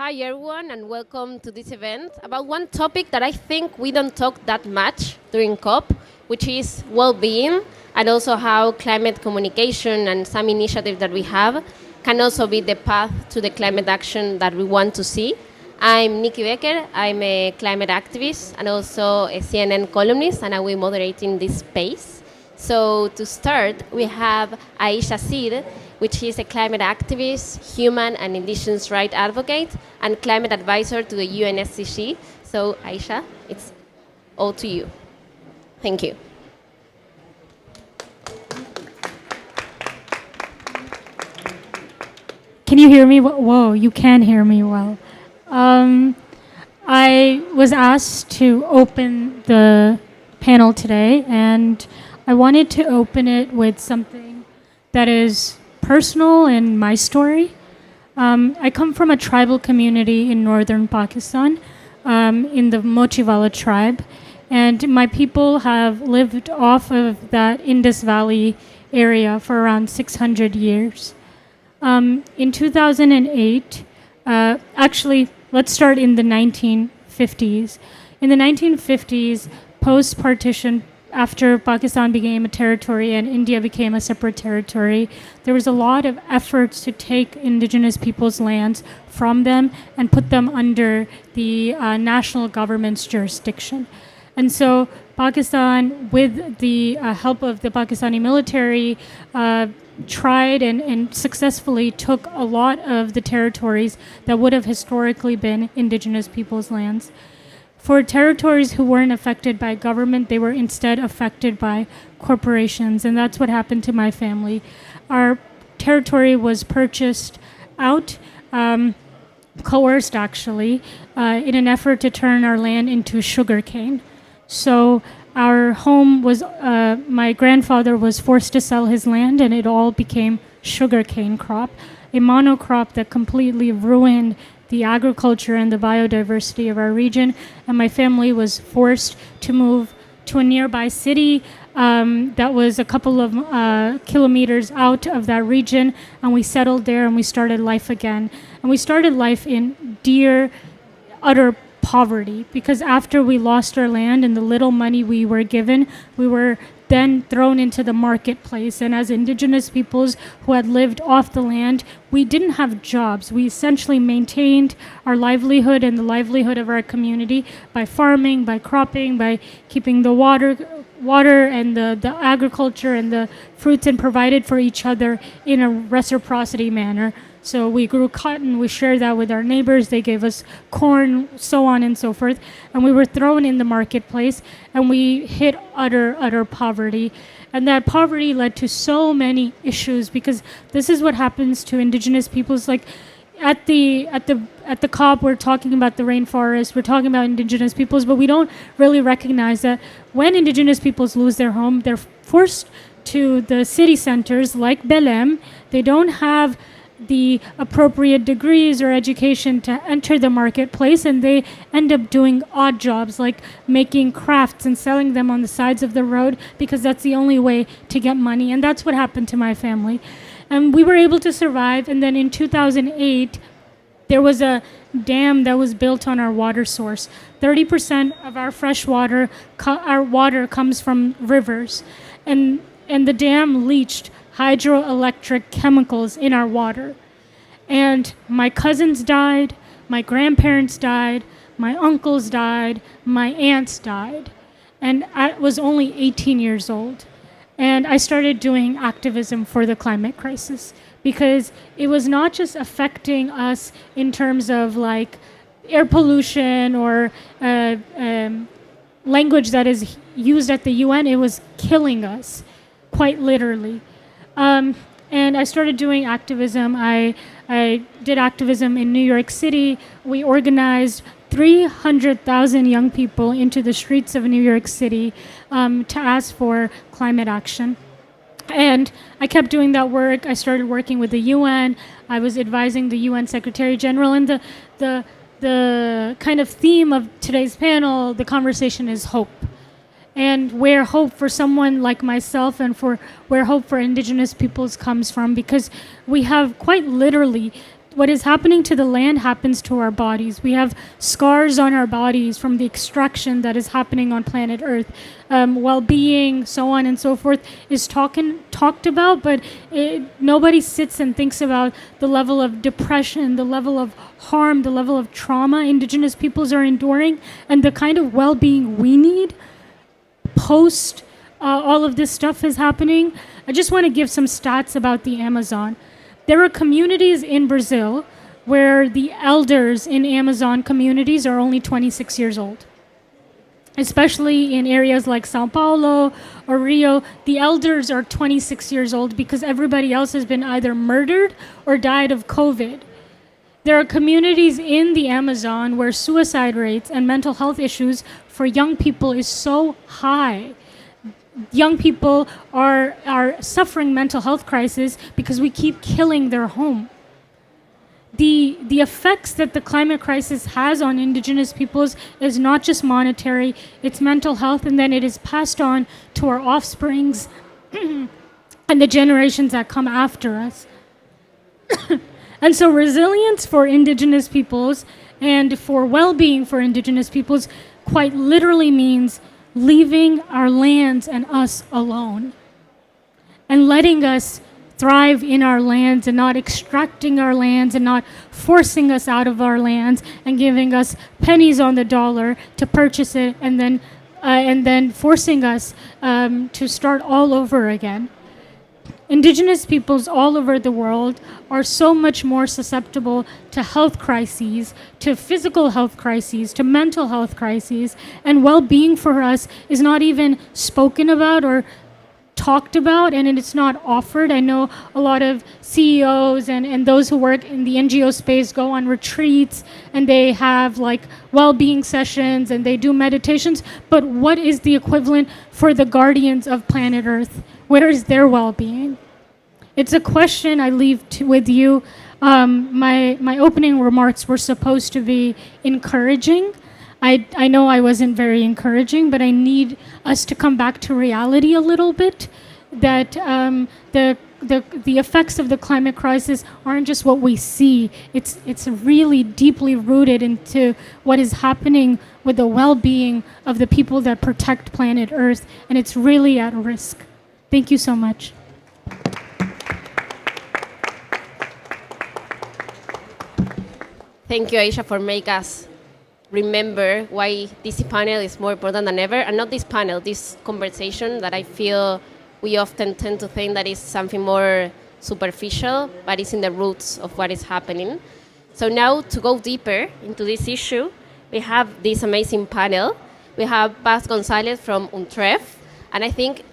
Hi everyone and welcome to this event about one topic that I think we don't talk that much during COP, which is well-being and also how climate communication and some initiatives that we have can also be the path to the climate action that we want to see. I'm Nikki Becker, I'm a climate activist and also a CNN columnist, and I will be moderating this space. So to start, we have Aisha Sid, which is a climate activist, human and indigenous rights advocate, and climate advisor to the UNSCG. So Aisha, it's all to you. Thank you. Can you hear me? Whoa, you can hear me well. I was asked to open the panel today, and I wanted to open it with something that is personal in my story. I come from a tribal community in northern Pakistan, in the Mochiwala tribe, and my people have lived off of that Indus Valley area for around 600 years. In 2008, actually, let's start in the 1950s. In the 1950s, post-partition, after Pakistan became a territory and India became a separate territory, there was a lot of efforts to take indigenous people's lands from them and put them under the national government's jurisdiction. And so Pakistan, with the help of the Pakistani military, tried and successfully took a lot of the territories that would have historically been indigenous people's lands. For territories who weren't affected by government, they were instead affected by corporations, and that's what happened to my family. Our territory was purchased out, coerced actually, in an effort to turn our land into sugarcane. So our home was, my grandfather was forced to sell his land, and it all became sugarcane crop, a monocrop that completely ruined the agriculture and the biodiversity of our region. And my family was forced to move to a nearby city that was a couple of kilometers out of that region, and we settled there and we started life again. And we started life in utter poverty, because after we lost our land and the little money we were given, we were then thrown into the marketplace. And as indigenous peoples who had lived off the land, we didn't have jobs. We essentially maintained our livelihood and the livelihood of our community by farming, by cropping, by keeping the water and the agriculture and the fruits, and provided for each other in a reciprocity manner. So we grew cotton, we shared that with our neighbors, they gave us corn, so on and so forth. And we were thrown in the marketplace, and we hit utter poverty. And that poverty led to so many issues, because this is what happens to indigenous peoples. Like at the COP, we're talking about the rainforest, we're talking about indigenous peoples, but we don't really recognize that when indigenous peoples lose their home, they're forced to the city centers like Belém. They don't have the appropriate degrees or education to enter the marketplace, and they end up doing odd jobs like making crafts and selling them on the sides of the road, because that's the only way to get money. And that's what happened to my family. And we were able to survive. And then in 2008, there was a dam that was built on our water source. 30% of our fresh water, our water comes from rivers, and the dam leached hydroelectric chemicals in our water. And my cousins died, my grandparents died, my uncles died, my aunts died. And I was only 18 years old. And I started doing activism for the climate crisis, because it was not just affecting us in terms of like air pollution or language that is used at the UN, it was killing us, quite literally. And I started doing activism. I did activism in New York City. We organized 300,000 young people into the streets of New York City to ask for climate action. And I kept doing that work. I started working with the UN. I was advising the UN Secretary General. And the kind of theme of today's panel, the conversation, is hope. And where hope for someone like myself, and where hope for indigenous peoples comes from, because we have quite literally what is happening to the land happens to our bodies. We have scars on our bodies from the extraction that is happening on planet Earth. Well-being, so on and so forth, is talked about, but nobody sits and thinks about the level of depression, the level of harm, the level of trauma indigenous peoples are enduring, and the kind of well-being we need post all of this stuff is happening. I just want to give some stats about the Amazon. There are communities in Brazil where the elders in Amazon communities are only 26 years old. Especially in areas like Sao Paulo or Rio, the elders are 26 years old because everybody else has been either murdered or died of COVID. There are communities in the Amazon where suicide rates and mental health issues for young people is so high. Young people are suffering mental health crisis because we keep killing their home. The effects that the climate crisis has on indigenous peoples is not just monetary, it's mental health, and then it is passed on to our offsprings and the generations that come after us. And so resilience for indigenous peoples and for well-being for indigenous peoples quite literally means leaving our lands and us alone and letting us thrive in our lands and not extracting our lands and not forcing us out of our lands and giving us pennies on the dollar to purchase it and then forcing us to start all over again. Indigenous peoples all over the world are so much more susceptible to health crises, to physical health crises, to mental health crises, and well-being for us is not even spoken about or talked about, and it's not offered. I know a lot of CEOs and those who work in the NGO space go on retreats and they have like well-being sessions and they do meditations, but what is the equivalent for the guardians of planet Earth? Where is their well-being? It's a question I leave with you. My opening remarks were supposed to be encouraging. I know I wasn't very encouraging, but I need us to come back to reality a little bit, that the effects of the climate crisis aren't just what we see. It's really deeply rooted into what is happening with the well-being of the people that protect planet Earth, and it's really at risk. Thank you so much. Thank you, Aisha, for making us remember why this panel is more important than ever. And not this panel, this conversation that I feel we often tend to think that is something more superficial, but it's in the roots of what is happening. So now, to go deeper into this issue, we have this amazing panel. We have Paz Gonzalez from UNTREF. And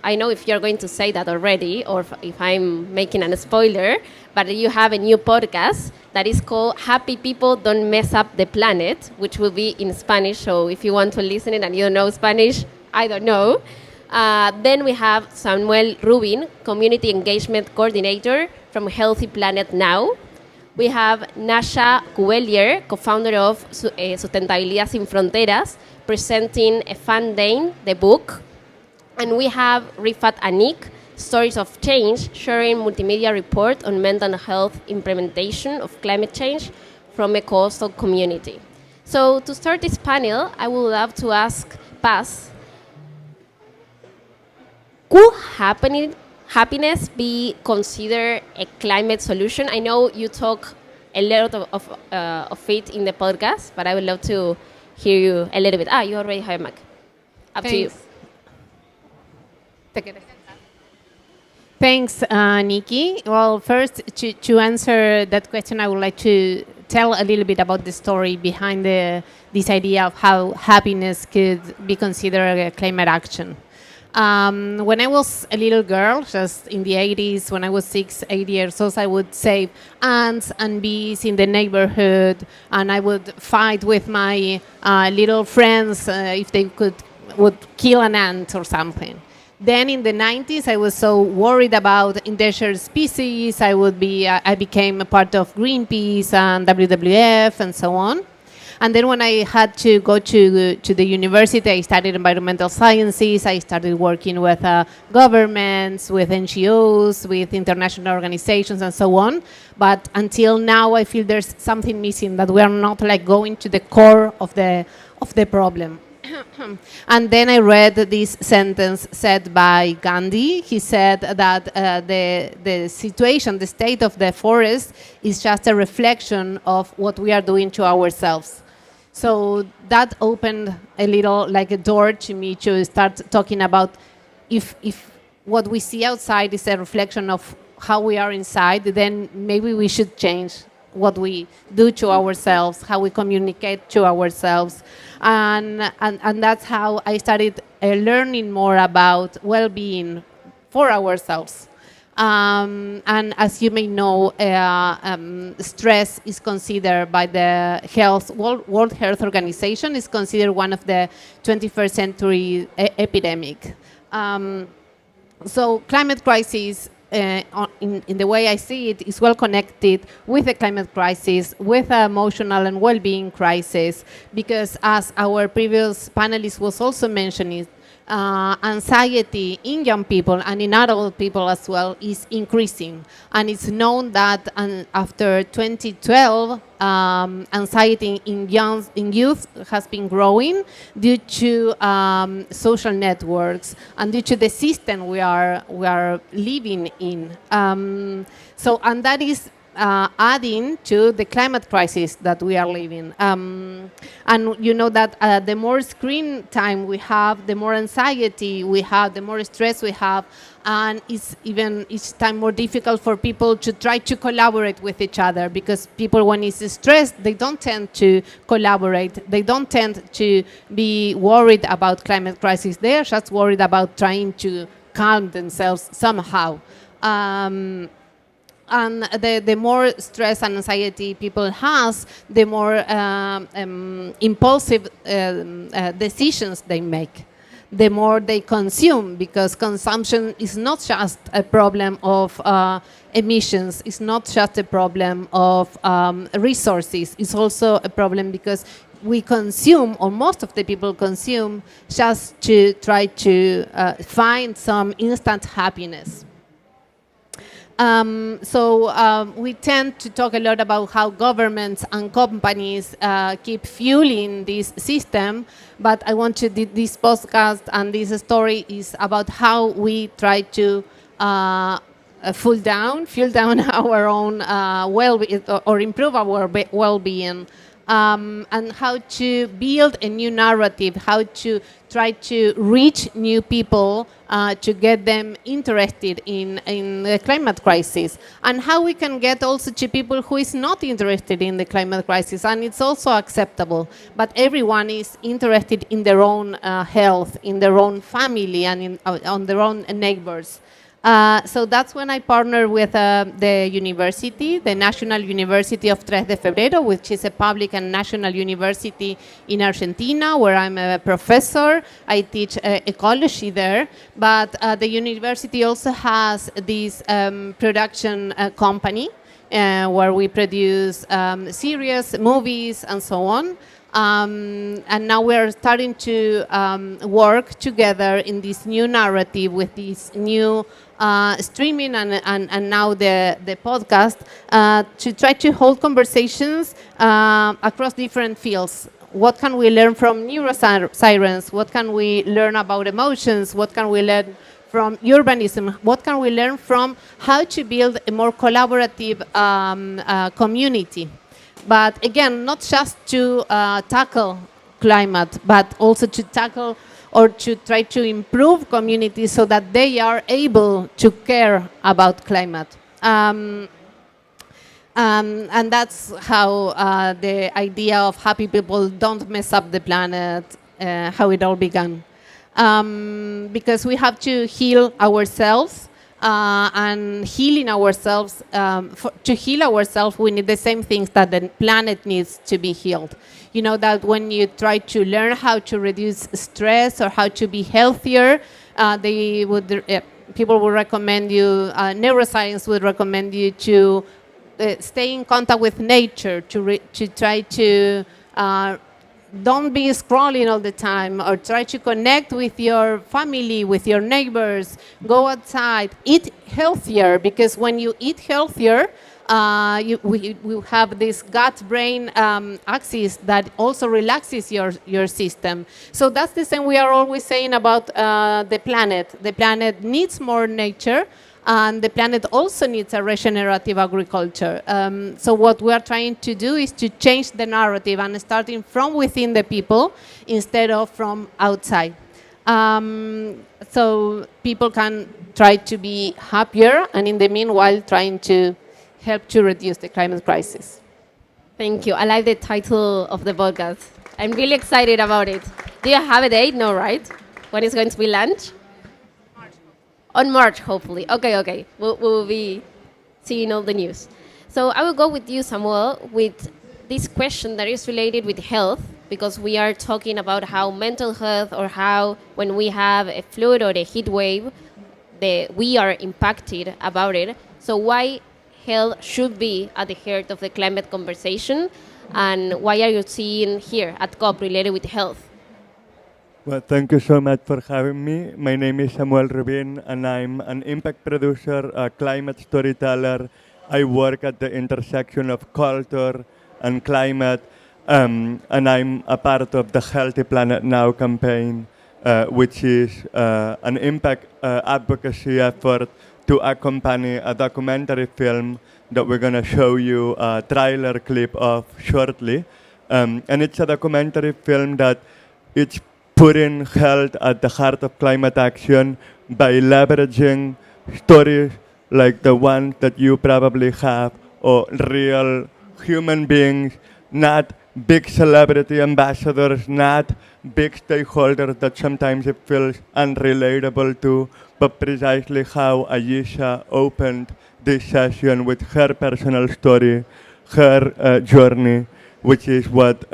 I know if you're going to say that already, or if I'm making a spoiler, but you have a new podcast that is called Happy People Don't Mess Up the Planet, which will be in Spanish. So if you want to listen it and you don't know Spanish, I don't know. Then we have Samuel Rubin, Community Engagement Coordinator from Healthy Planet Now. We have Nasha Cuellier, co-founder of Sustentabilidad Sin Fronteras, presenting a fun day, the book. And we have Rifat Anik, Stories of Change, sharing multimedia report on mental health implementation of climate change from a coastal community. So to start this panel, I would love to ask Paz, could happiness be considered a climate solution? I know you talk a lot of it in the podcast, but I would love to hear you a little bit. You already have a mic. Up to you. Thanks, Nikki. Well, first, to answer that question, I would like to tell a little bit about the story behind this idea of how happiness could be considered a climate action. When I was a little girl, just in the 80s, when I was 8 years old, I would save ants and bees in the neighborhood, and I would fight with my little friends if they would kill an ant or something. Then in the 90s, I was so worried about endangered species. I became a part of Greenpeace and WWF and so on. And then when I had to go to the university, I studied environmental sciences. I started working with governments, with NGOs, with international organizations, and so on. But until now, I feel there's something missing, that we are not like going to the core of the problem. And then I read this sentence said by Gandhi. He said that the situation, the state of the forest, is just a reflection of what we are doing to ourselves. So that opened a little like a door to me to start talking about if what we see outside is a reflection of how we are inside, then maybe we should change what we do to ourselves, how we communicate to ourselves. And that's how I started learning more about well-being for ourselves. And as you may know, stress is considered by the World Health Organization, is considered one of the 21st century epidemic. So climate crisis, in the way I see it, is well connected with the climate crisis, with emotional and well-being crisis, because as our previous panelist was also mentioning, anxiety in young people and in adult people as well is increasing. And it's known that after 2012, anxiety in youth has been growing due to social networks and due to the system we are living in. And that is adding to the climate crisis that we are living. And you know that the more screen time we have, the more anxiety we have, the more stress we have, and it's even each time more difficult for people to try to collaborate with each other, because people, when it's stressed, they don't tend to collaborate. They don't tend to be worried about climate crisis. They are just worried about trying to calm themselves somehow. And the more stress and anxiety people has, the more impulsive decisions they make, the more they consume, because consumption is not just a problem of emissions, it's not just a problem of resources, it's also a problem because we consume, or most of the people consume, just to try to find some instant happiness. We tend to talk a lot about how governments and companies keep fueling this system, but I want to do this podcast, and this story is about how we try to fuel down our own well-being, or improve our well-being. And how to build a new narrative, how to try to reach new people to get them interested in the climate crisis, and how we can get also to people who is not interested in the climate crisis, and it's also acceptable, but everyone is interested in their own health, in their own family, and on their own neighbors. So that's when I partnered with the university, the National University of 3 de Febrero, which is a public and national university in Argentina, where I'm a professor. I teach ecology there, but the university also has this production company where we produce series, movies, and so on. And now we're starting to work together in this new narrative with this new streaming and now the podcast to try to hold conversations across different fields. What can we learn from neuroscience? What can we learn about emotions? What can we learn from urbanism? What can we learn from how to build a more collaborative community? But again, not just to tackle climate, but also to tackle or to try to improve communities so that they are able to care about climate. And that's how the idea of happy people don't mess up the planet, how it all began. Because we have to heal ourselves, and healing ourselves, to heal ourselves, we need the same things that the planet needs to be healed. You know that when you try to learn how to reduce stress or how to be healthier, people would recommend you, neuroscience would recommend you to stay in contact with nature, to try to Don't be scrolling all the time, or try to connect with your family, with your neighbors. Go outside, eat healthier, because when you eat healthier, we have this gut-brain axis that also relaxes your system. So that's the thing we are always saying about the planet. The planet needs more nature, and the planet also needs a regenerative agriculture. So what we are trying to do is to change the narrative, and starting from within the people instead of from outside. So people can try to be happier, and in the meanwhile trying to help to reduce the climate crisis. Thank you. I like the title of the podcast. I'm really excited about it. Do you have a date? No, right? When is going to be launched? On March, hopefully. Okay. We'll be seeing all the news. So I will go with you, Samuel, with this question that is related with health, because we are talking about how mental health, or how when we have a flood or a heat wave, we are impacted about it. So why health should be at the heart of the climate conversation, and why are you seeing here at COP related with health? Well, thank you so much for having me. My name is Samuel Rubin, and I'm an impact producer, a climate storyteller. I work at the intersection of culture and climate, and I'm a part of the Healthy Planet Now campaign, which is an impact advocacy effort to accompany a documentary film that we're going to show you a trailer clip of shortly. And it's a documentary film that it's putting health at the heart of climate action by leveraging stories like the one that you probably have, or real human beings, not big celebrity ambassadors, not big stakeholders that sometimes it feels unrelatable to, but precisely how Ayesha opened this session with her personal story, her journey, which is what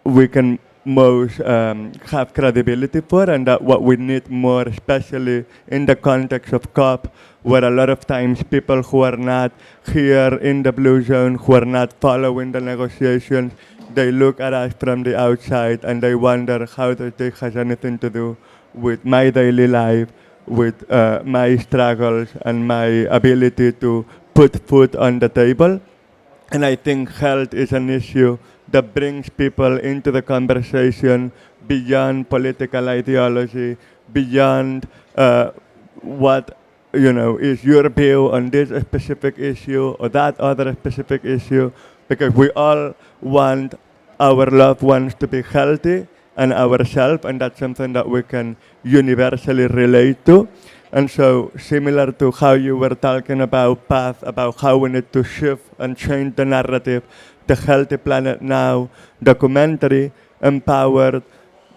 we can most have credibility for, and that what we need more, especially in the context of COP, where a lot of times people who are not here in the blue zone, who are not following the negotiations, they look at us from the outside and they wonder how does this has anything to do with my daily life, with my struggles and my ability to put food on the table. And I think health is an issue that brings people into the conversation beyond political ideology, beyond what is your view on this specific issue or that other specific issue, because we all want our loved ones to be healthy and ourselves, and that's something that we can universally relate to. And so, similar to how you were talking about path, about how we need to shift and change the narrative, the Healthy Planet Now documentary empowered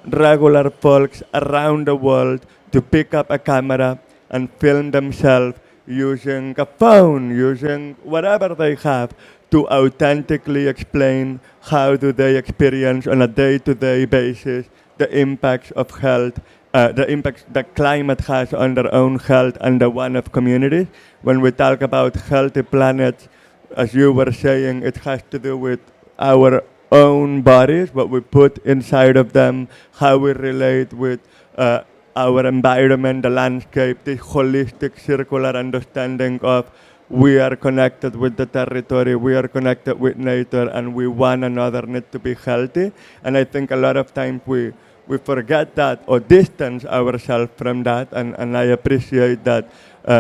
regular folks around the world to pick up a camera and film themselves using a phone, using whatever they have, to authentically explain how do they experience on a day-to-day basis the impacts of health, the impacts that climate has on their own health and the one of communities. When we talk about healthy planets, as you were saying, it has to do with our own bodies, what we put inside of them, how we relate with our environment, the landscape, this holistic circular understanding of we are connected with the territory, we are connected with nature, and we one another need to be healthy. And I think a lot of times we forget that or distance ourselves from that, and I appreciate that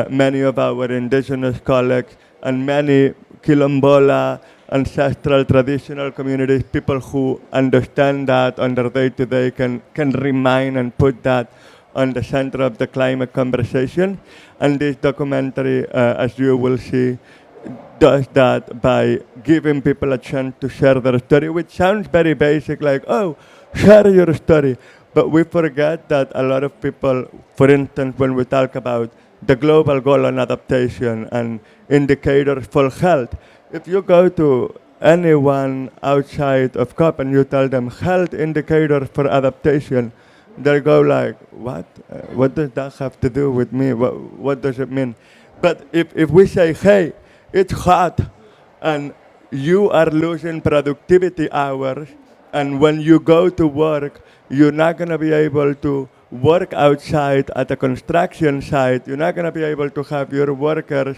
many of our indigenous colleagues and many Quilombola, ancestral, traditional communities, people who understand that on their day-to-day can remind and put that on the center of the climate conversation. And this documentary, as you will see, does that by giving people a chance to share their story, which sounds very basic, like, oh, share your story. But we forget that a lot of people, for instance, when we talk about the global goal on adaptation and indicators for health, if you go to anyone outside of COP and you tell them health indicators for adaptation, they'll go like, what? What does that have to do with me? What does it mean? But if we say, hey, it's hot, and you are losing productivity hours, and when you go to work, you're not going to be able to work outside at a construction site. You're not going to be able to have your workers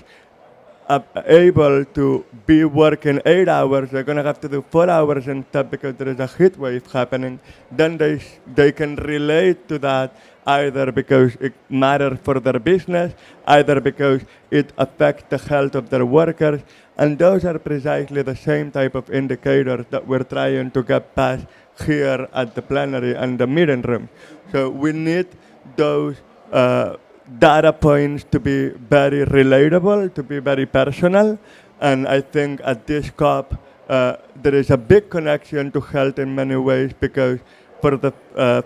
able to be working 8 hours. They're going to have to do 4 hours instead because there is a heat wave happening. Then they can relate to that either because it matters for their business, either because it affects the health of their workers. And those are precisely the same type of indicators that we're trying to get past here at the plenary and the meeting room. So we need those data points to be very relatable, to be very personal. And I think at this COP, there is a big connection to health in many ways because for the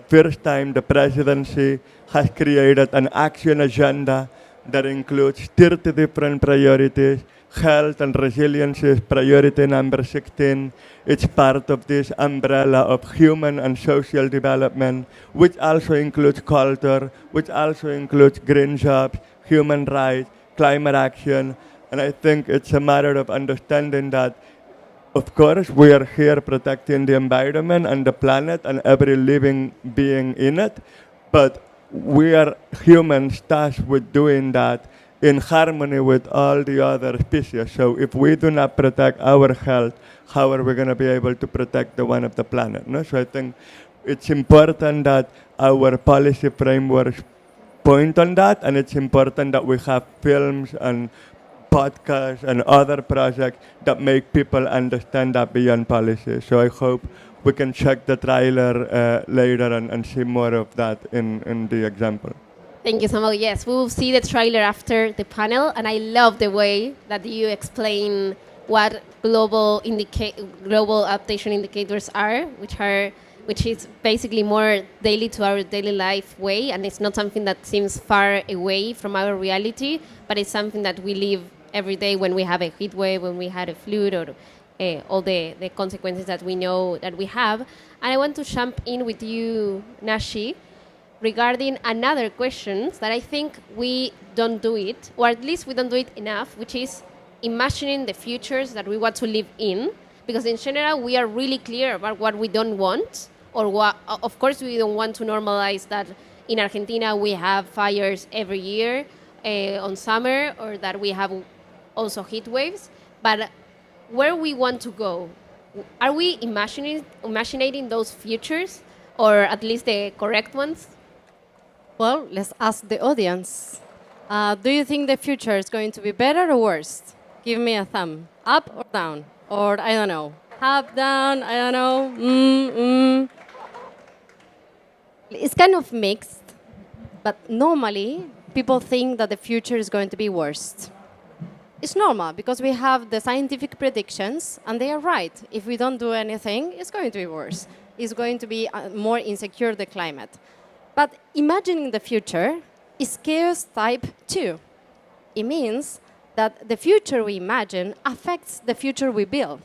first time, the presidency has created an action agenda that includes 30 different priorities. Health and resilience is priority number 16. It's part of this umbrella of human and social development, which also includes culture, which also includes green jobs, human rights, climate action. And I think it's a matter of understanding that, of course, we are here protecting the environment and the planet and every living being in it, but we are humans tasked with doing that in harmony with all the other species. So if we do not protect our health, how are we going to be able to protect the one of the planet? No? So I think it's important that our policy frameworks point on that, and it's important that we have films and podcasts and other projects that make people understand that beyond policy. So I hope we can check the trailer later and see more of that in the example. Thank you, Samuel. Yes, we will see the trailer after the panel, and I love the way that you explain what global adaptation indicators are, which is basically more daily to our daily life way, and it's not something that seems far away from our reality, but it's something that we live every day when we have a heat wave, when we had a flood, or all the consequences that we know that we have. And I want to jump in with you, Nashi, regarding another question that I think we don't do it, or at least we don't do it enough, which is imagining the futures that we want to live in. Because in general, we are really clear about what we don't want, or what, of course, we don't want to normalize that in Argentina we have fires every year on summer, or that we have also heat waves. But where we want to go, are we imagining those futures, or at least the correct ones? Well, let's ask the audience. Do you think the future is going to be better or worse? Give me a thumb. Up or down? Or, I don't know. Up, down, I don't know. It's kind of mixed, but normally people think that the future is going to be worse. It's normal because we have the scientific predictions, and they are right. If we don't do anything, it's going to be worse. It's going to be more insecure, the climate. But imagining the future is chaos type 2. It means that the future we imagine affects the future we build.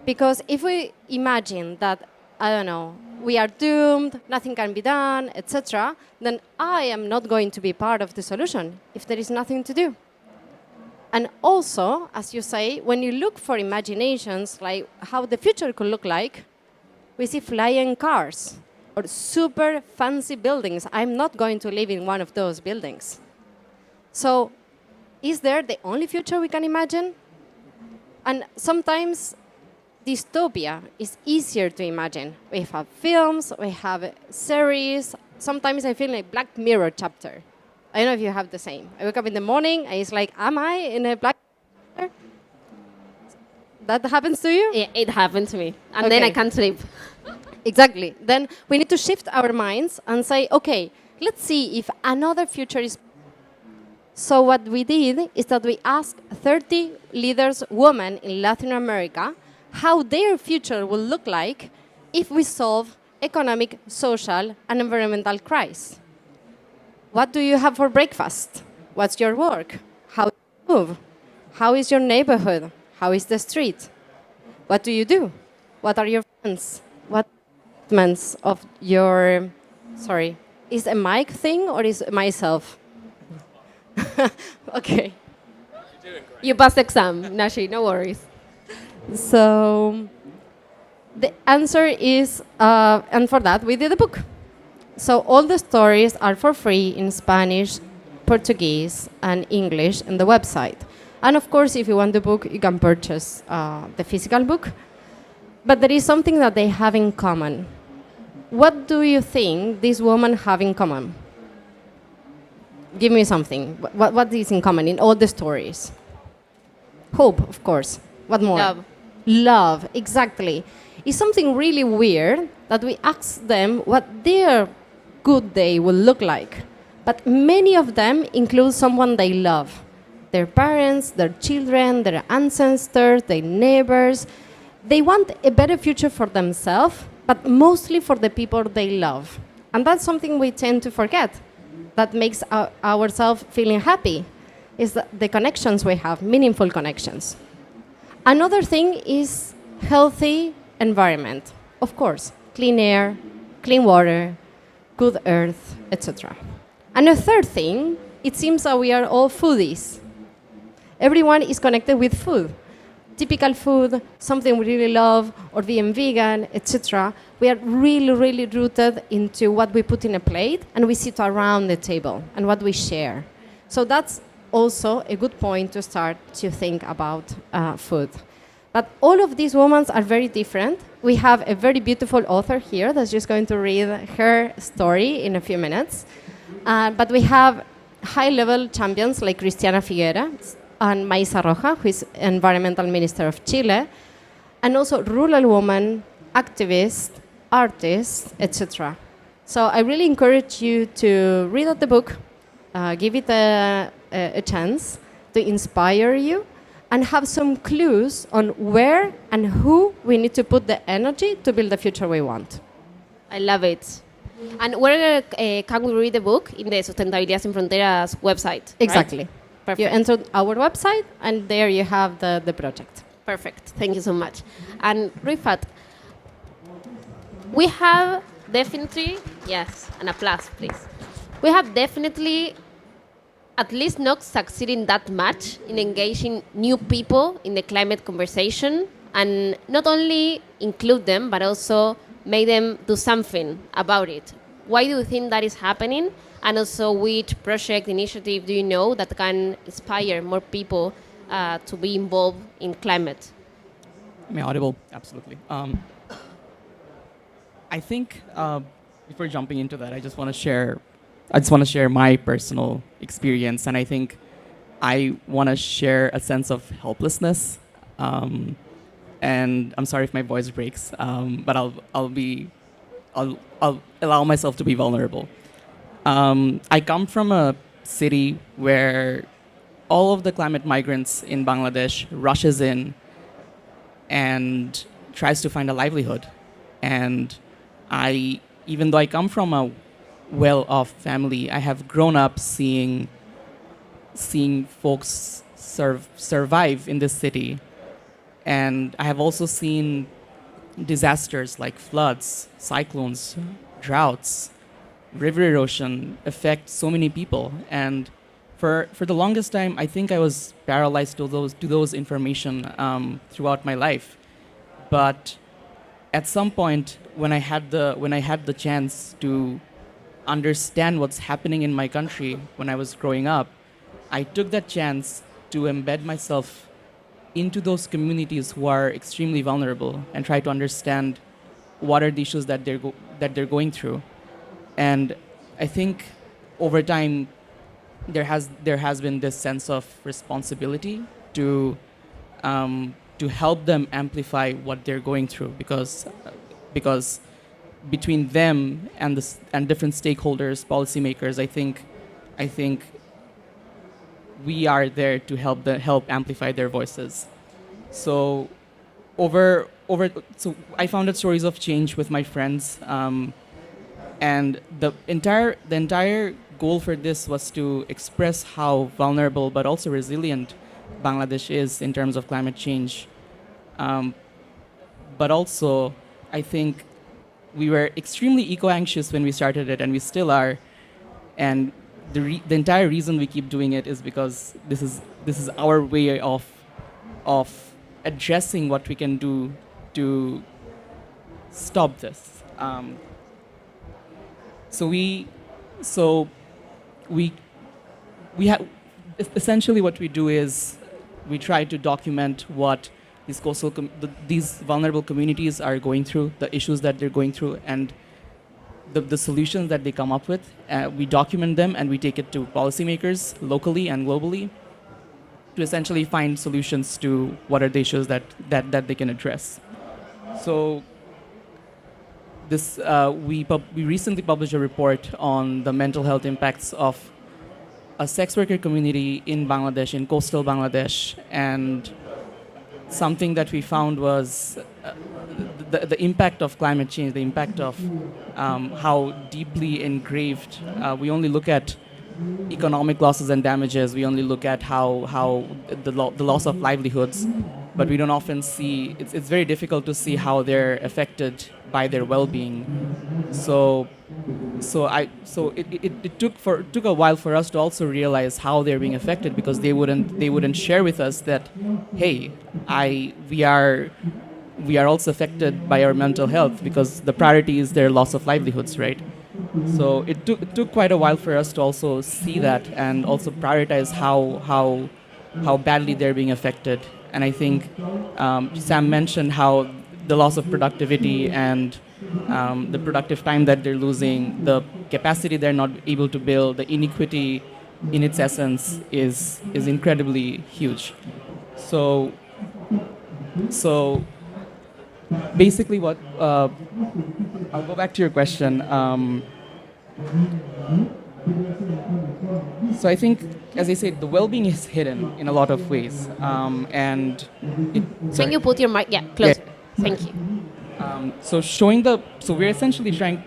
Because if we imagine that, I don't know, we are doomed, nothing can be done, etc., then I am not going to be part of the solution if there is nothing to do. And also, as you say, when you look for imaginations like how the future could look like, we see flying cars or super fancy buildings. I'm not going to live in one of those buildings. So, is there the only future we can imagine? And sometimes dystopia is easier to imagine. We have films, we have series. Sometimes I feel like Black Mirror chapter. I don't know if you have the same. I wake up in the morning and it's like, am I in a Black Mirror? That happens to you? Yeah, it happened to me. And then I can't sleep. Exactly. Then we need to shift our minds and say, okay, let's see if another future is. So what we did is that we asked 30 leaders, women in Latin America, how their future will look like if we solve economic, social, and environmental crises. What do you have for breakfast? What's your work? How do you move? How is your neighborhood? How is the street? What do you do? What are your friends? What of your, sorry, is a mic thing or is it myself? Okay. You passed the exam, Nashi, no worries. So the answer is, and for that we did a book. So all the stories are for free in Spanish, Portuguese, and English in the website. And of course, if you want the book, you can purchase the physical book. But there is something that they have in common. What do you think these women have in common? Give me something. What is in common in all the stories? Hope, of course. What more? Love. Love, exactly. It's something really weird that we ask them what their good day will look like. But many of them include someone they love. Their parents, their children, their ancestors, their neighbors. They want a better future for themselves, but mostly for the people they love. And that's something we tend to forget. That makes ourselves feeling happy, is the connections we have, meaningful connections. Another thing is healthy environment. Of course, clean air, clean water, good earth, etc. And a third thing, it seems that we are all foodies. Everyone is connected with food. Typical food, something we really love, or being vegan, etc. We are really, really rooted into what we put in a plate, and we sit around the table, and what we share. So that's also a good point to start to think about food. But all of these women are very different. We have a very beautiful author here that's just going to read her story in a few minutes. But we have high-level champions like Cristiana Figuera and Maisa Roja, who is Environmental Minister of Chile, and also rural women, activists, artists, etc. So I really encourage you to read out the book, give it a chance to inspire you, and have some clues on where and who we need to put the energy to build the future we want. I love it. And where can we read the book? In the Sustentabilidad Sin Fronteras website. Exactly. Right? Perfect. You enter our website, and there you have the project. Perfect. Thank you so much. And Rifat, we have definitely, yes, an applause, please. We have definitely at least not succeeding that much in engaging new people in the climate conversation, and not only include them, but also make them do something about it. Why do you think that is happening? And also, which project, initiative do you know that can inspire more people to be involved in climate? Am I audible? Absolutely. I think before jumping into that, I just want to share my personal experience, and I think I want to share a sense of helplessness. And I'm sorry if my voice breaks, but I'll allow myself to be vulnerable. I come from a city where all of the climate migrants in Bangladesh rushes in and tries to find a livelihood. And even though I come from a well-off family, I have grown up seeing folks survive in this city. And I have also seen disasters like floods, cyclones, droughts, river erosion affect so many people. And for the longest time, I think I was paralyzed to those information throughout my life. But at some point, when I had the chance to understand what's happening in my country when I was growing up, I took that chance to embed myself into those communities who are extremely vulnerable and try to understand what are the issues that they're going through. And I think over time there has been this sense of responsibility to help them amplify what they're going through, because between them and different stakeholders, policymakers, I think we are there to help amplify their voices. So so I founded Stories of Change with my friends, and the entire goal for this was to express how vulnerable but also resilient Bangladesh is in terms of climate change. But also, I think we were extremely eco-anxious when we started it, and we still are. And the entire reason we keep doing it is because this is our way of addressing what we can do to stop this. So we have essentially what we do is we try to document what these these vulnerable communities are going through, the issues that they're going through, and the solutions that they come up with. We document them and we take it to policymakers locally and globally to essentially find solutions to what are the issues that they can address. So this we recently published a report on the mental health impacts of a sex worker community in Bangladesh, in coastal Bangladesh, and something that we found was the impact of climate change, the impact of how deeply engraved. We only look at economic losses and damages. We only look at how the loss of livelihoods, but we don't often see. It's very difficult to see how they're affected by their well-being. So it took a while for us to also realize how they're being affected, because they wouldn't share with us that, hey, we are also affected by our mental health, because the priority is their loss of livelihoods, right? So it took quite a while for us to also see that and also prioritize how badly they're being affected. And I think Sam mentioned how the loss of productivity and the productive time that they're losing, the capacity they're not able to build, the inequity in its essence is incredibly huge. So basically what, I'll go back to your question. So I think, as I said, the well-being is hidden in a lot of ways. And Can you put your mic closer? Yeah. Thank you. So we're essentially trying,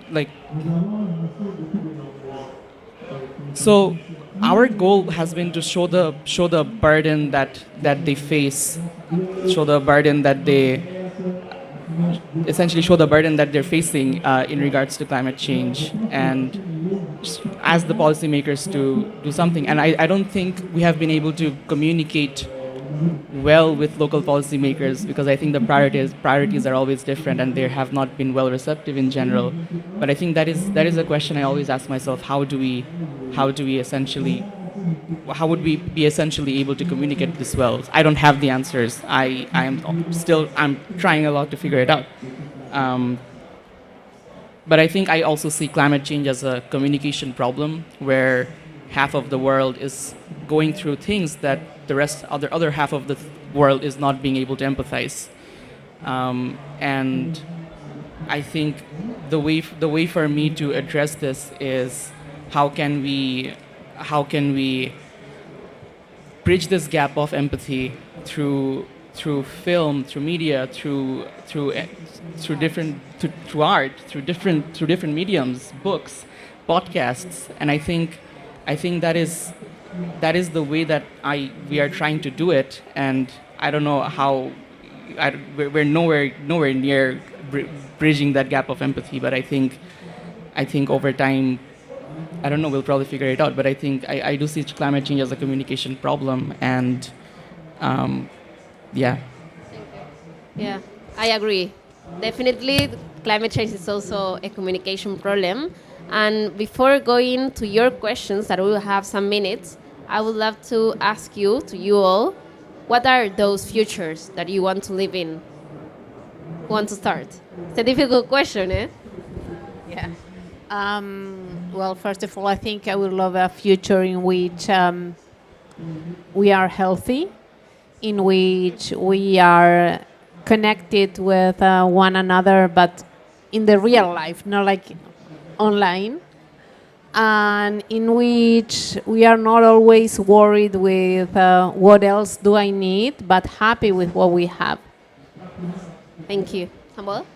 so our goal has been to show the burden that they face, show the burden that they're facing in regards to climate change, and ask the policymakers to do something. And I don't think we have been able to communicate well with local policymakers, because I think the priorities are always different and they have not been well receptive in general. But I think that is a question I always ask myself: how would we be essentially able to communicate this well? I don't have the answers. I'm trying a lot to figure it out. But I think I also see climate change as a communication problem, where half of the world is going through things that the other half of the world is not being able to empathize. And I think the way for me to address this is how can we bridge this gap of empathy through film, through media, through art, through different mediums, books, podcasts. And I think that is the way that we are trying to do it. And I don't know how. We're nowhere near bridging that gap of empathy. But I think over time, I don't know, we'll probably figure it out. But I think I do see climate change as a communication problem, and yeah. Yeah, I agree. Definitely, climate change is also a communication problem. And before going to your questions, that we will have some minutes, I would love to ask you all, what are those futures that you want to live in? Who wants to start? It's a difficult question, eh? Yeah. Well, first of all, I think I would love a future in which we are healthy, in which we are connected with one another, but in the real life, not like online, and in which we are not always worried with what else do I need, but happy with what we have. Thank you. Samuel?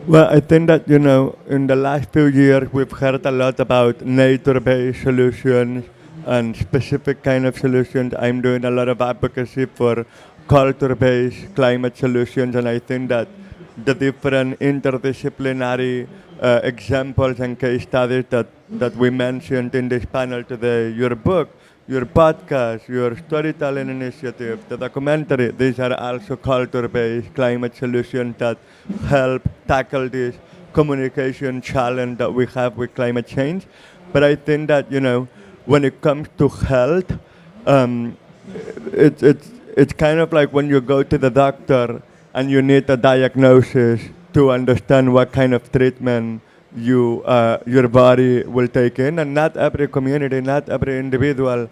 Well, I think that, in the last few years, we've heard a lot about nature-based solutions and specific kind of solutions. I'm doing a lot of advocacy for culture-based climate solutions, and I think that the different interdisciplinary examples and case studies that we mentioned in this panel today, your book, your podcast, your storytelling initiative, the documentary, these are also culture-based climate solutions that help tackle this communication challenge that we have with climate change. But I think that, when it comes to health, um, it's kind of like when you go to the doctor and you need a diagnosis to understand what kind of treatment your body will take in, and not every community, not every individual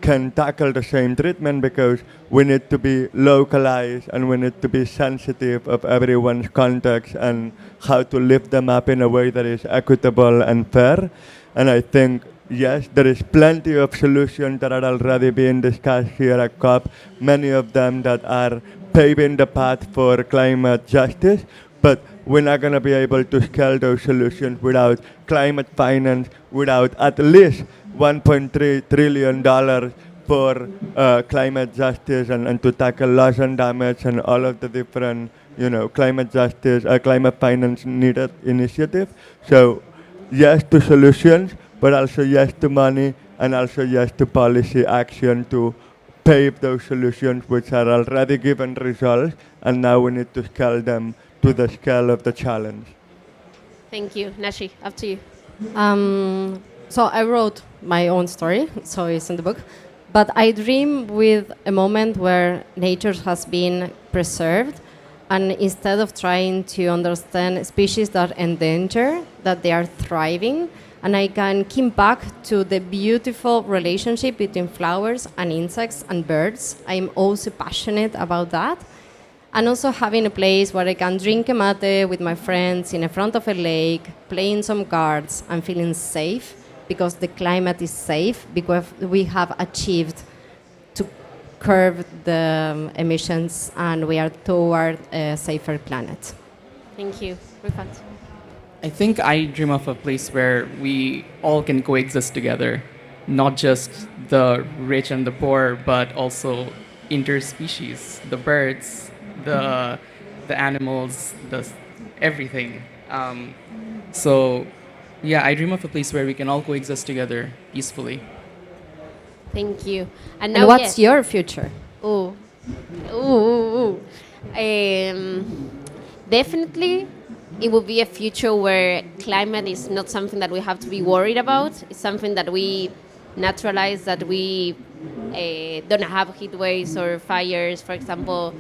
can tackle the same treatment, because we need to be localized and we need to be sensitive of everyone's context and how to lift them up in a way that is equitable and fair. And I think, yes, there is plenty of solutions that are already being discussed here at COP, many of them that are paving the path for climate justice, but we're not going to be able to scale those solutions without climate finance, without at least $1.3 trillion for climate justice and to tackle loss and damage and all of the different, climate justice, climate finance needed initiatives. So yes to solutions, but also yes to money, and also yes to policy action to pave those solutions which are already given results, and now we need to scale them to the scale of the challenge. Thank you. Nashi, up to you. So I wrote my own story, so it's in the book. But I dream with a moment where nature has been preserved, and instead of trying to understand species that are endangered, that they are thriving, and I can come back to the beautiful relationship between flowers and insects and birds. I'm also passionate about that. And also having a place where I can drink a mate with my friends in the front of a lake, playing some cards and feeling safe, because the climate is safe, because we have achieved to curb the emissions and we are toward a safer planet. Thank you. Rifat. I think I dream of a place where we all can coexist together, not just the rich and the poor, but also interspecies, the birds, the animals, everything. So, yeah, I dream of a place where we can all coexist together peacefully. Thank you. And what's your future? Ooh. Ooh. Definitely, it will be a future where climate is not something that we have to be worried about. It's something that we naturalize, that we don't have heat waves or fires, for example,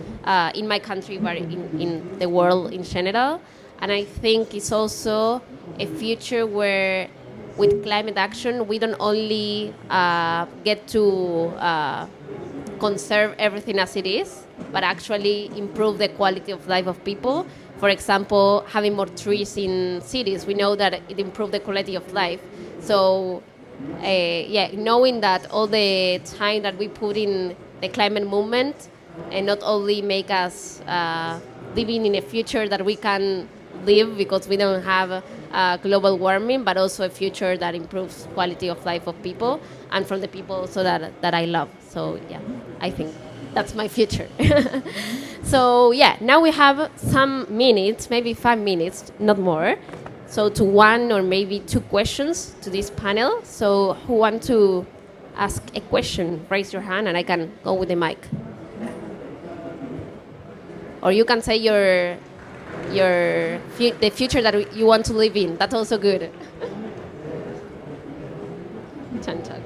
in my country, but in the world in general. And I think it's also a future where, with climate action, we don't only get to conserve everything as it is, but actually improve the quality of life of people. For example, having more trees in cities, we know that it improves the quality of life. So, knowing that all the time that we put in the climate movement, and not only make us living in a future that we can live because we don't have global warming, but also a future that improves quality of life of people and from the people also that I love. So yeah, I think that's my future. So yeah, now we have some minutes, maybe 5 minutes, not more. So to one or maybe two questions to this panel. So who want to ask a question? Raise your hand and I can go with the mic. Or you can say the future that you want to live in. That's also good. Chan chan.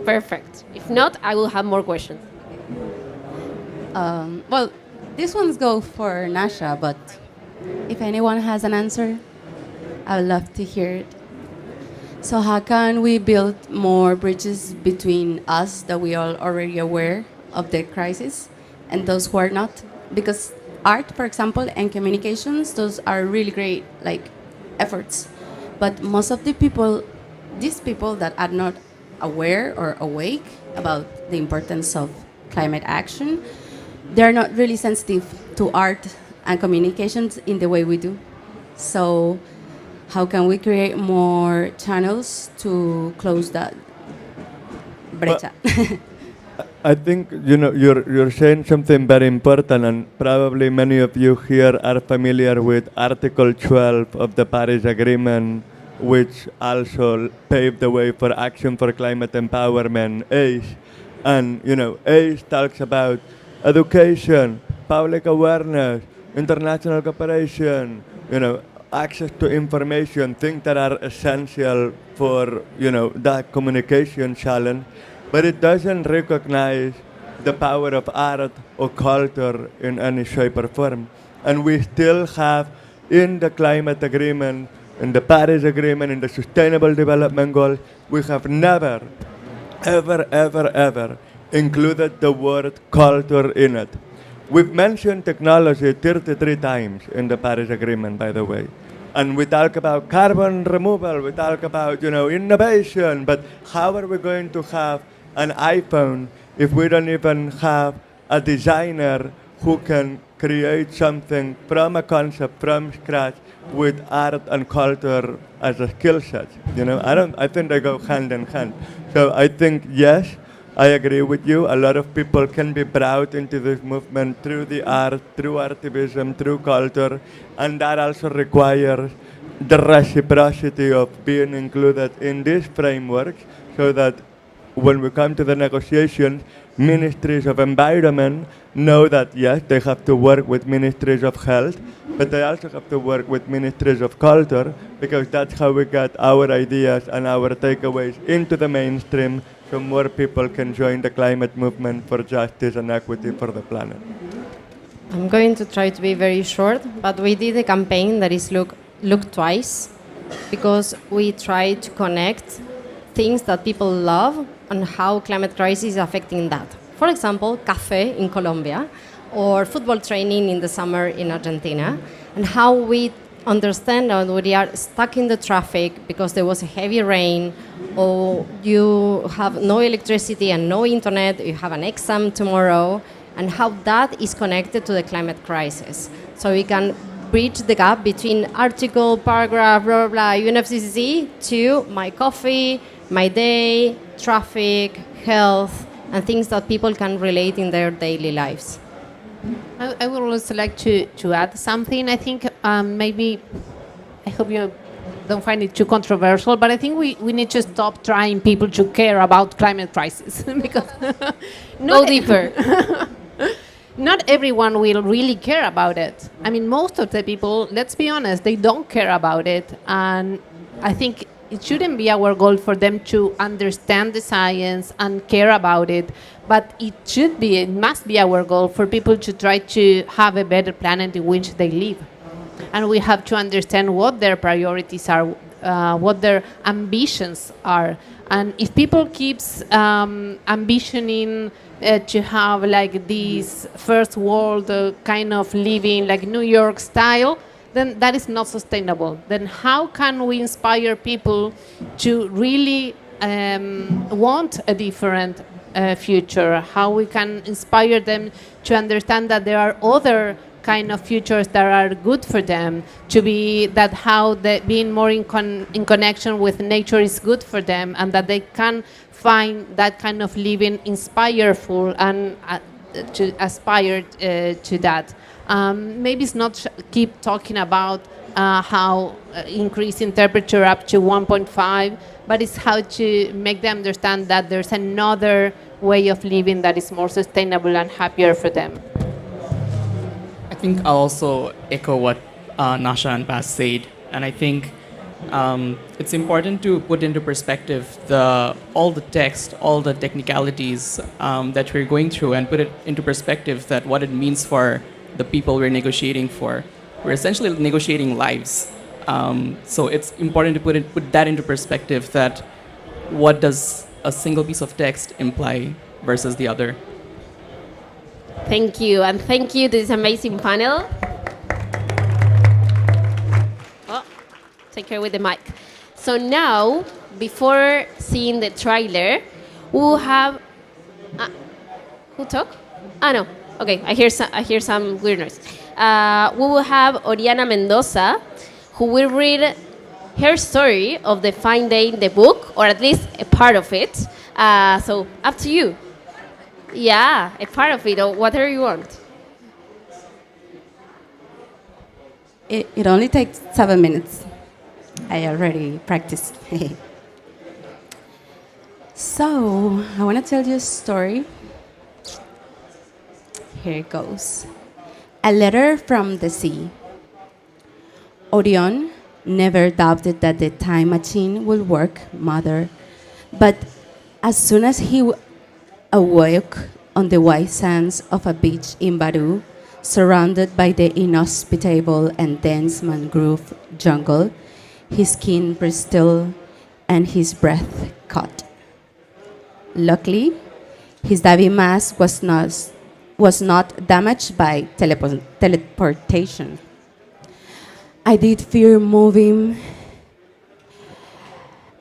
Perfect. If not, I will have more questions. Well, this one's go for Nasha, but if anyone has an answer, I would love to hear it. So how can we build more bridges between us that we are already aware of the crisis and those who are not? Because art, for example, and communications, those are really great efforts. But most of the people, these people that are not aware or awake about the importance of climate action, they're not really sensitive to art and communications in the way we do. So how can we create more channels to close that brecha? I think you're saying something very important, and probably many of you here are familiar with Article 12 of the Paris Agreement, which also paved the way for Action for Climate Empowerment, ACE. And, ACE talks about education, public awareness, international cooperation, access to information, things that are essential for, that communication challenge. But it doesn't recognize the power of art or culture in any shape or form. And we still have in the climate agreement, in the Paris Agreement, in the Sustainable Development Goals, we have never, ever included the word culture in it. We've mentioned technology 33 times in the Paris Agreement, by the way. And we talk about carbon removal, we talk about, innovation, but how are we going to have an iPhone if we don't even have a designer who can create something from a concept, from scratch, with art and culture as a skill set? I think they go hand in hand. So I think, yes, I agree with you. A lot of people can be brought into this movement through the art, through activism, through culture, and that also requires the reciprocity of being included in these frameworks so that when we come to the negotiations, ministries of environment know that, yes, they have to work with ministries of health, but they also have to work with ministries of culture, because that's how we get our ideas and our takeaways into the mainstream so more people can join the climate movement for justice and equity for the planet. I'm going to try to be very short, but we did a campaign that is Look Twice, because we try to connect things that people love and how climate crisis is affecting that. For example, café in Colombia, or football training in the summer in Argentina, and how we understand that we are stuck in the traffic because there was a heavy rain, or you have no electricity and no internet, you have an exam tomorrow, and how that is connected to the climate crisis. So we can bridge the gap between article, paragraph, blah, blah, blah, UNFCCC to my coffee, my day, traffic, health, and things that people can relate in their daily lives. I would also like to add something. I think maybe, I hope you don't find it too controversial, but I think we need to stop trying people to care about climate crisis because Go deeper. Not everyone will really care about it. I mean, most of the people, let's be honest, they don't care about it. And I think it shouldn't be our goal for them to understand the science and care about it. But it must be our goal for people to try to have a better planet in which they live. And we have to understand what their priorities are, what their ambitions are. And if people keeps ambitioning to have like this first world kind of living, like New York style, then that is not sustainable. Then how can we inspire people to really want a different future? How we can inspire them to understand that there are other kind of futures that are good for them, to be that how being more in connection with nature is good for them, and that they can find that kind of living inspireful and to aspire to that. Maybe it's not keep talking about how increasing temperature up to 1.5, but it's how to make them understand that there's another way of living that is more sustainable and happier for them. I think I'll also echo what Nasha and Bas said, and I think it's important to put into perspective all the text, all the technicalities that we're going through, and put it into perspective that what it means for the people we're negotiating for. We're essentially negotiating lives. So it's important to put that into perspective, that what does a single piece of text imply versus the other. Thank you, and thank you to this amazing panel. Oh, take care with the mic. So now, before seeing the trailer, we will have... who talk? No. Okay, I hear some weird noise. We will have Oriana Mendoza, who will read her story of the Fine Day in the book, or at least a part of it. So, up to you. Yeah, a part of it, or whatever you want. It only takes 7 minutes. I already practiced. So, I want to tell you a story. Here it goes. A letter from the sea. Orion never doubted that the time machine would work, mother. But as soon as he awoke on the white sands of a beach in Peru, surrounded by the inhospitable and dense mangrove jungle, his skin bristled and his breath caught. Luckily, his diving mask was not damaged by teleportation. I did fear moving,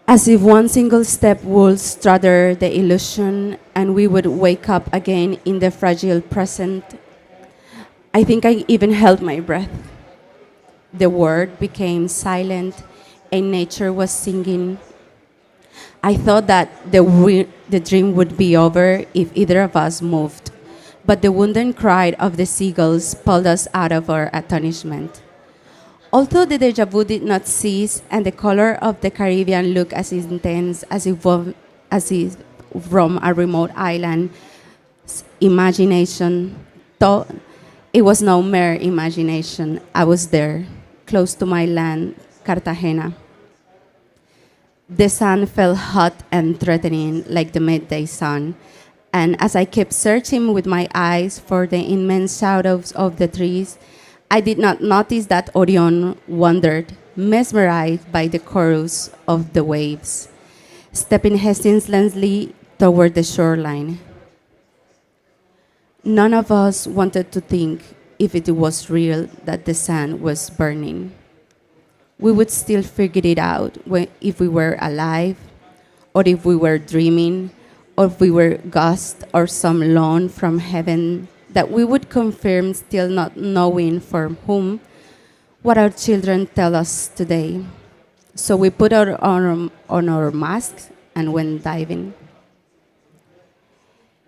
as if one single step would shatter the illusion and we would wake up again in the fragile present. I think I even held my breath. The world became silent and nature was singing. I thought that the dream would be over if either of us moved, but the wounded cry of the seagulls pulled us out of our astonishment. Although the deja vu did not cease and the color of the Caribbean looked as intense as if from a remote island, imagination thought it was no mere imagination. I was there, close to my land, Cartagena. The sun felt hot and threatening like the midday sun, and as I kept searching with my eyes for the immense shadows of the trees, I did not notice that Orion wandered, mesmerized by the chorus of the waves, stepping hesitantly toward the shoreline. None of us wanted to think if it was real that the sun was burning. We would still figure it out if we were alive, or if we were dreaming, or if we were ghosts or some loan from heaven, that we would confirm, still not knowing for whom, what our children tell us today. So we put on our masks and went diving.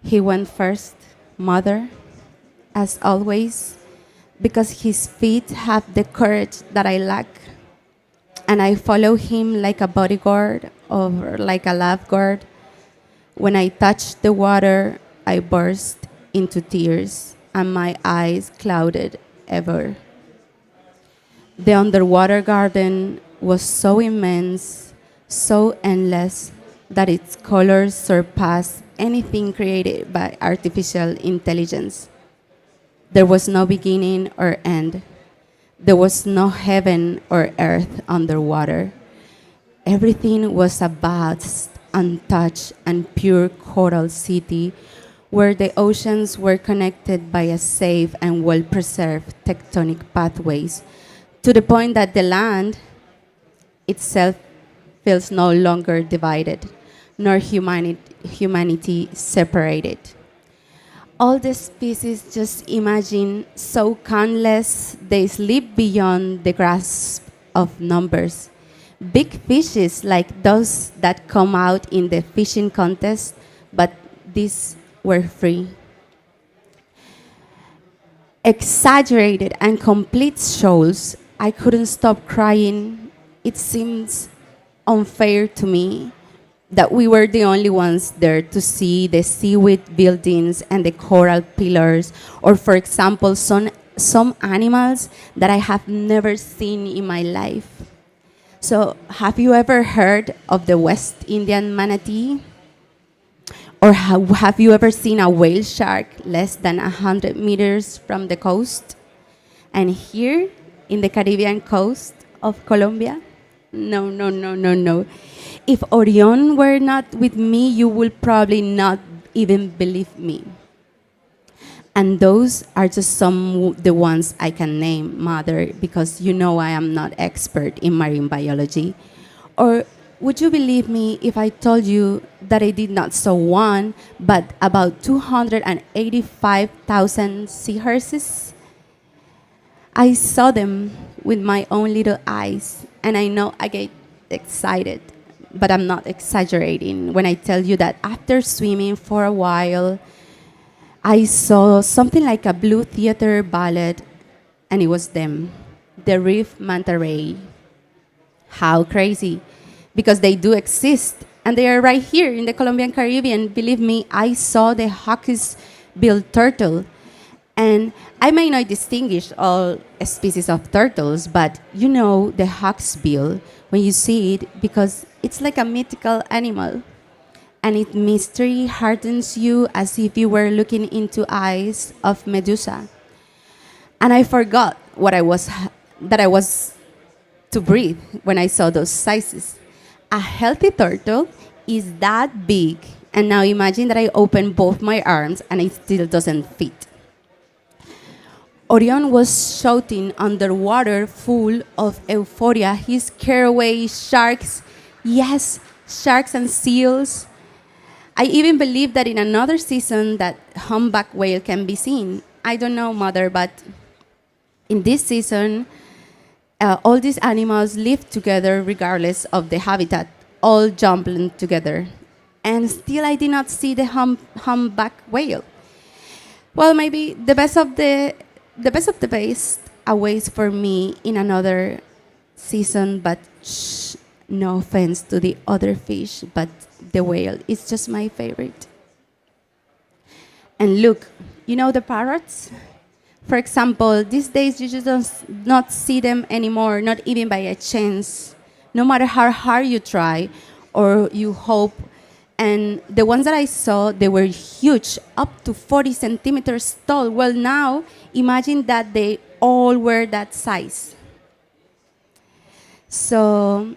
He went first, mother, as always, because his feet have the courage that I lack. And I follow him like a bodyguard or like a lifeguard. When I touched the water, I burst into tears and my eyes clouded ever. The underwater garden was so immense, so endless, that its colors surpassed anything created by artificial intelligence. There was no beginning or end. There was no heaven or earth underwater. Everything was a vast, untouched, and pure coral city where the oceans were connected by a safe and well-preserved tectonic pathways, to the point that the land itself feels no longer divided, nor humanity separated. All the species, just imagine, so countless, they sleep beyond the grasp of numbers. Big fishes like those that come out in the fishing contest, but these were free. Exaggerated and complete shoals, I couldn't stop crying. It seems unfair to me that we were the only ones there to see the seaweed buildings and the coral pillars, or for example, some animals that I have never seen in my life. So have you ever heard of the West Indian manatee? Or have you ever seen a whale shark less than 100 meters from the coast? And here in the Caribbean coast of Colombia? No, no, no, no, no. If Orion were not with me, you would probably not even believe me. And those are just some the ones I can name, mother, because you know I am not expert in marine biology. Or would you believe me if I told you that I did not saw one, but about 285,000 seahorses? I saw them with my own little eyes, and I know I get excited, but I'm not exaggerating when I tell you that after swimming for a while, I saw something like a blue theater ballet, and it was them, the reef manta ray. How crazy. Because they do exist. And they are right here in the Colombian Caribbean. Believe me, I saw the hawksbill turtle. And I may not distinguish all species of turtles, but you know the hawksbill when you see it, because it's like a mythical animal. And its mystery heartens you as if you were looking into eyes of Medusa. And I forgot that I was to breathe when I saw those sizes. A healthy turtle is that big. And now imagine that I open both my arms and it still doesn't fit. Orion was shouting underwater, full of euphoria. He scared away sharks. Yes, sharks and seals. I even believe that in another season that humpback whale can be seen. I don't know, Mother, but in this season, all these animals live together regardless of the habitat, all jumbling together. And still I did not see the humpback whale. Well, maybe the best of the best awaits for me in another season, but no offense to the other fish, but the whale is just my favorite. And look, you know the parrots? For example, these days you just not see them anymore, not even by a chance, no matter how hard you try or you hope. And the ones that I saw, they were huge, up to 40 centimeters tall. Well, now, imagine that they all were that size. So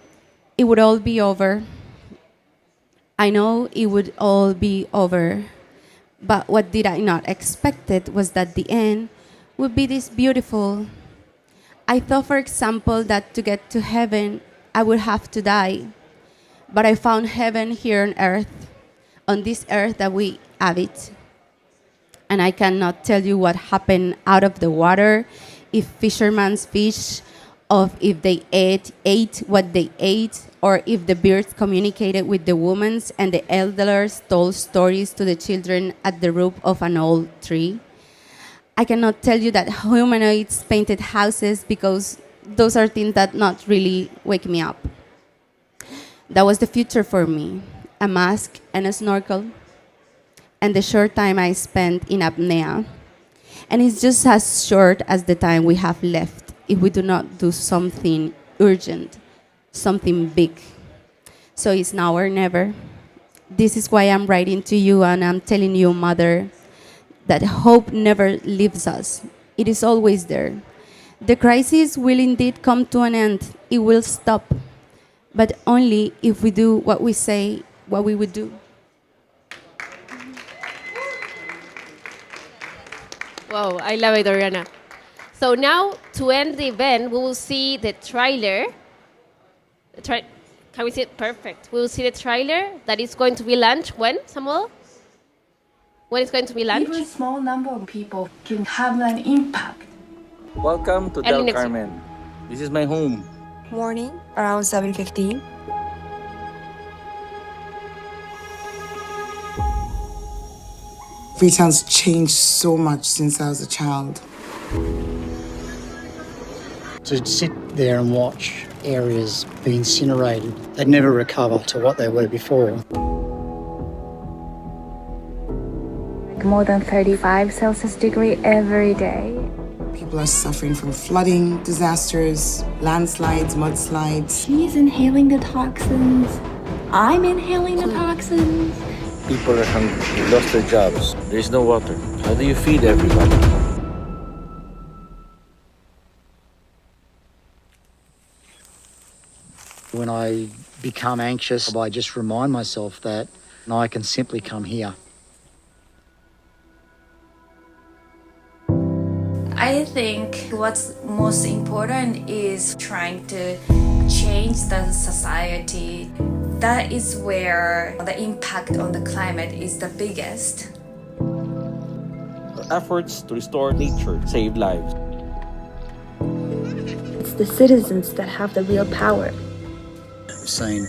it would all be over. I know it would all be over. But what did I not expect it was that the end would be this beautiful. I thought, for example, that to get to heaven, I would have to die. But I found heaven here on this earth that we habit. And I cannot tell you what happened out of the water, if fishermen's fish, of if they ate what they ate, or if the birds communicated with the women and the elders told stories to the children at the root of an old tree. I cannot tell you that humanoids painted houses, because those are things that not really wake me up. That was the future for me, a mask and a snorkel, and the short time I spent in apnea. And it's just as short as the time we have left if we do not do something urgent, something big. So it's now or never. This is why I'm writing to you and I'm telling you, Mother, that hope never leaves us. It is always there. The crisis will indeed come to an end. It will stop. But only if we do what we say, what we would do. Wow, I love it, Oriana. So now, to end the event, we will see the trailer. Can we see it? Perfect. We will see the trailer that is going to be launched when, Samuel? When it's going to be launched? Even a small number of people can have an impact. Welcome to Del Carmen. This is my home. Morning, around 7:15. Freetown's changed so much since I was a child. To sit there and watch areas be incinerated, they'd never recover to what they were before. More than 35 Celsius degree every day. People are suffering from flooding, disasters, landslides, mudslides. She's inhaling the toxins. I'm inhaling the toxins. People are hungry. They lost their jobs. There's no water. How do you feed everybody? When I become anxious, I just remind myself that I can simply come here. I think what's most important is trying to change the society. That is where the impact on the climate is the biggest. Efforts to restore nature save lives. It's the citizens that have the real power. We've seen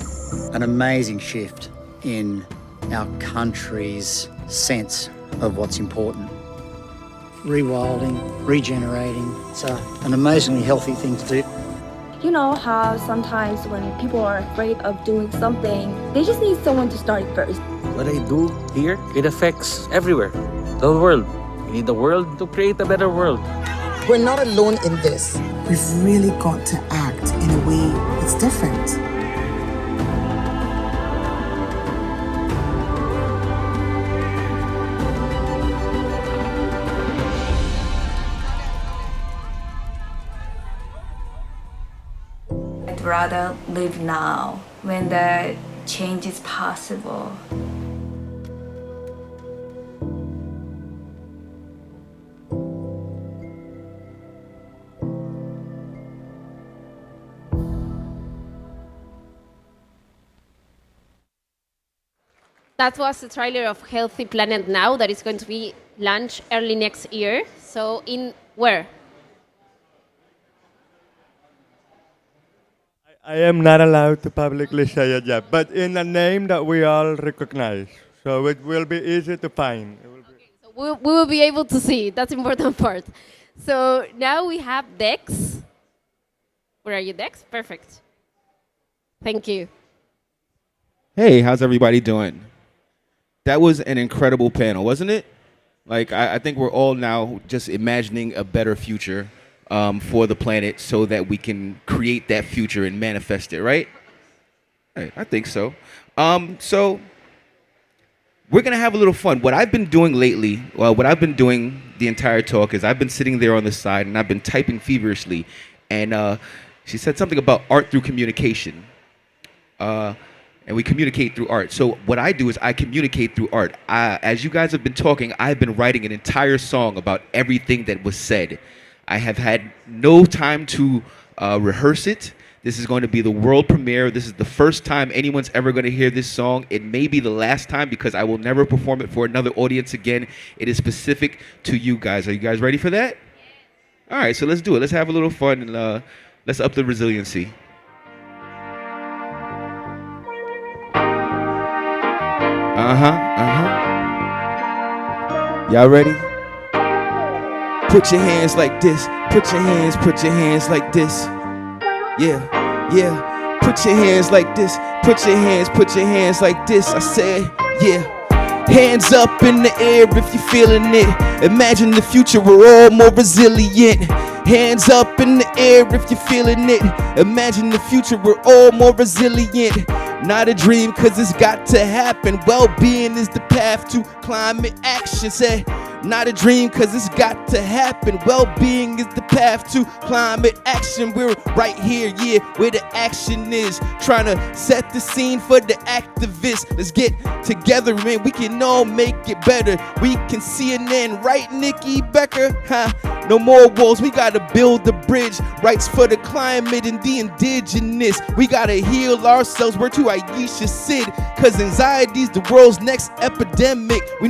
an amazing shift in our country's sense of what's important. Rewilding, regenerating, it's an amazingly healthy thing to do. You know how sometimes when people are afraid of doing something, they just need someone to start it first. What I do here, it affects everywhere. The world. We need the world to create a better world. We're not alone in this. We've really got to act in a way that's different. I'd rather live now when the change is possible. That was the trailer of Healthy Planet Now that is going to be launched early next year. So in where? I am not allowed to publicly say it yet, but in a name that we all recognize. So it will be easy to find. So we will be able to see. That's the important part. So now we have Dex. Where are you, Dex? Perfect. Thank you. Hey, how's everybody doing? That was an incredible panel, wasn't it? Like, I think we're all now just imagining a better future for the planet so that we can create that future and manifest it, right? Hey, I think so. So we're going to have a little fun. What I've been doing lately, what I've been doing the entire talk is I've been sitting there on the side and I've been typing feverishly. And she said something about art through communication. And we communicate through art. So what I do is I communicate through art. As you guys have been talking, I've been writing an entire song about everything that was said. I have had no time to rehearse it. This is going to be the world premiere. This is the first time anyone's ever going to hear this song. It may be the last time because I will never perform it for another audience again. It is specific to you guys. Are you guys ready for that? All right, so let's do it. Let's have a little fun and let's up the resiliency. Y'all ready? Put your hands like this. Put your hands like this. Yeah. Put your hands like this. Put your hands like this. I said, yeah. Hands up in the air if you're feeling it. Imagine the future, we're all more resilient. Hands up in the air if you're feeling it. Imagine the future, we're all more resilient. Not a dream, cause it's got to happen. Well-being is the path to climate action. Say, not a dream, cause it's got to happen. Well-being is the path to climate action. We're right here, yeah, where the action is. Trying to set the scene for the activists. Let's get together, man, we can all make it better. We can see an end, right, Nikki Becker? No more walls, we gotta build the bridge. Rights for the climate and the indigenous. We gotta heal ourselves, we're to Aisha Sid. Cause anxiety's the world's next epidemic. We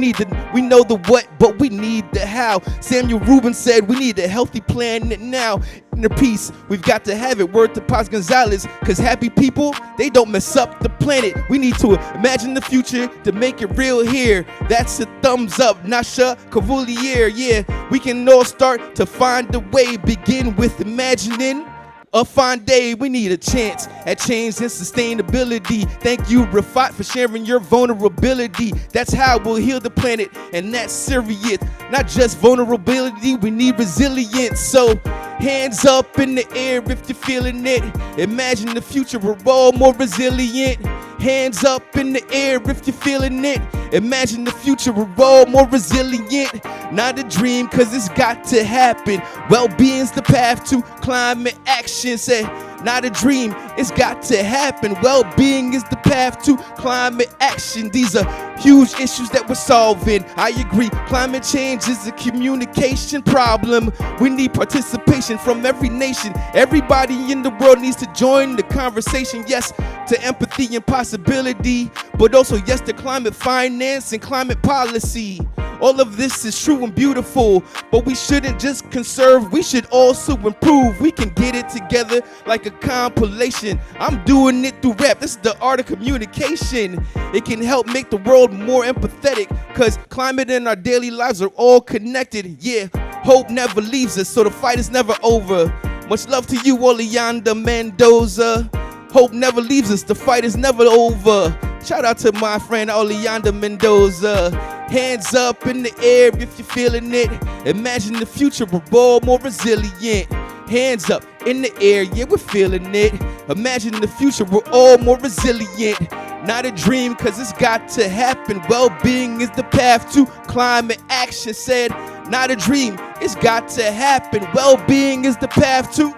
know the what, but we need the how. Samuel Rubin said we need a healthy planet now. Inner peace, we've got to have it. Word to Paz Gonzalez, cause happy people, they don't mess up the planet. We need to imagine the future to make it real here. That's a thumbs up, Nasha Cavalier. Yeah, we can all start to find a way. Begin with imagining a fine day. We need a chance at change and sustainability. Thank you, Rafat, for sharing your vulnerability. That's how we'll heal the planet, and that's serious. Not just vulnerability, we need resilience. So hands up in the air if you're feeling it. Imagine the future, we're all more resilient. Hands up in the air if you're feeling it. Imagine the future, we're all more resilient. Not a dream, cause it's got to happen. Well-being's the path to climate action. Say, not a dream, it's got to happen. Well-being is the path to climate action. These are huge issues that we're solving. I agree, climate change is a communication problem. We need participation from every nation. Everybody in the world needs to join the conversation. Yes to empathy and possibility, but also yes to climate finance and climate policy. All of this is true and beautiful, but we shouldn't just conserve, we should also improve. We can get it together like a compilation. I'm doing it through rap, this is the art of communication. It can help make the world more empathetic, cause climate and our daily lives are all connected. Yeah, hope never leaves us, so the fight is never over. Much love to you, Oleander Mendoza. Hope never leaves us, the fight is never over. Shout out to my friend Oleander Mendoza. Hands up in the air if you're feeling it. Imagine the future, we're all more resilient. Hands up in the air, yeah, we're feeling it. Imagine the future, we're all more resilient. Not a dream, cause it's got to happen. Well-being is the path to climate action. Said, not a dream, it's got to happen. Well-being is the path to...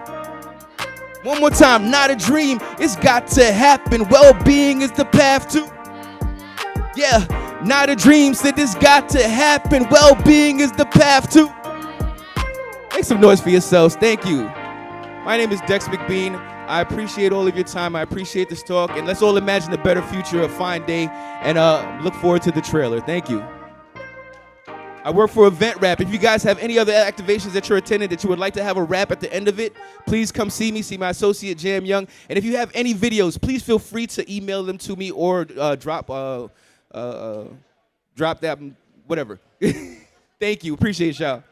One more time, not a dream, it's got to happen. Well-being is the path to... Yeah, not a dream, said it's got to happen. Well-being is the path to... Make some noise for yourselves, thank you. My name is Dex McBean. I appreciate all of your time. I appreciate this talk. And let's all imagine a better future, a fine day, and look forward to the trailer. Thank you. I work for Event Rap. If you guys have any other activations that you're attending that you would like to have a rap at the end of it, please come see me, see my associate, Jam Young. And if you have any videos, please feel free to email them to me or drop that, whatever. Thank you. Appreciate y'all.